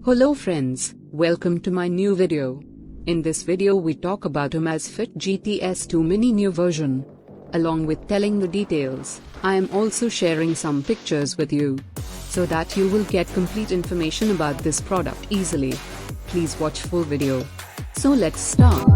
Hello friends, welcome to my new video. In this video we talk about Amazfit GTS 2 mini new version. Along with telling the details, I am also sharing some pictures with you, so that you will get complete information about this product easily. Please watch full video. So let's start.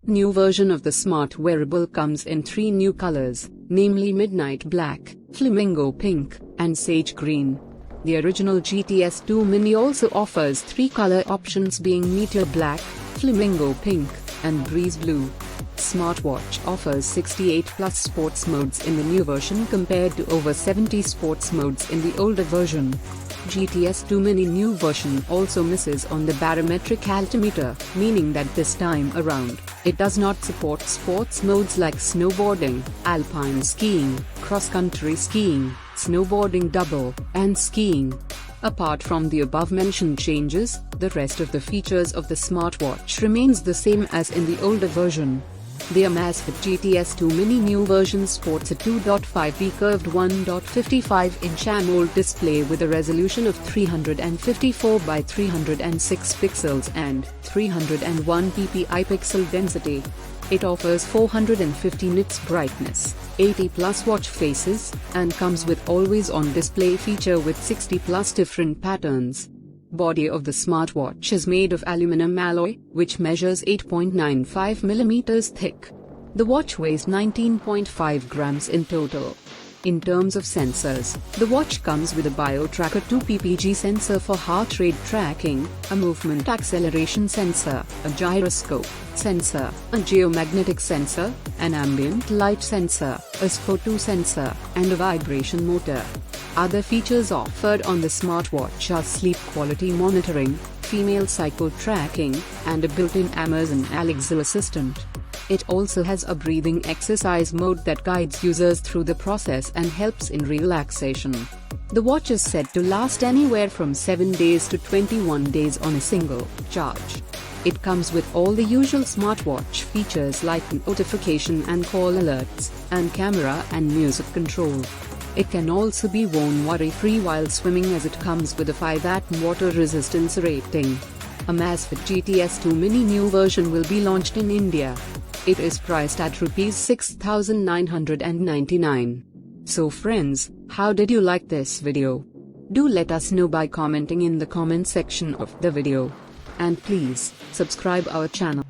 New version of the smart wearable comes in 3 new colors, namely Midnight Black, Flamingo Pink, and Sage Green. The original GTS 2 Mini also offers 3 color options being Meteor Black, Flamingo Pink, and Breeze Blue. Smartwatch offers 68 plus sports modes in the new version compared to over 70 sports modes in the older version. GTS 2 Mini new version also misses on the barometric altimeter, meaning that this time around, it does not support sports modes like snowboarding, alpine skiing, cross-country skiing, snowboarding double, and skiing. Apart from the above-mentioned changes, the rest of the features of the smartwatch remains the same as in the older version. The Amazfit GTS 2 Mini new version sports a 2.5D curved 1.55-inch AMOLED display with a resolution of 354 by 306 pixels and 301 ppi pixel density. It offers 450 nits brightness, 80 plus watch faces, and comes with always-on display feature with 60 plus different patterns. Body of the smartwatch is made of aluminum alloy, which measures 8.95 mm thick. The watch weighs 19.5 grams in total. In terms of sensors, the watch comes with a BioTracker 2 ppg sensor for heart rate tracking, a movement acceleration sensor, a gyroscope sensor, a geomagnetic sensor, an ambient light sensor, a SPO2 sensor, and a vibration motor. Other features offered on the smartwatch are sleep quality monitoring, female cycle tracking, and a built-in Amazon Alexa assistant. It also has a breathing exercise mode that guides users through the process and helps in relaxation. The watch is said to last anywhere from 7 days to 21 days on a single charge. It comes with all the usual smartwatch features like notification and call alerts, and camera and music control. It can also be worn worry-free while swimming as it comes with a 5-watt water resistance rating. Amazfit GTS 2 Mini new version will be launched in India. It is priced at Rs 6,999. So friends, how did you like this video? Do let us know by commenting in the comment section of the video. And please, subscribe our channel.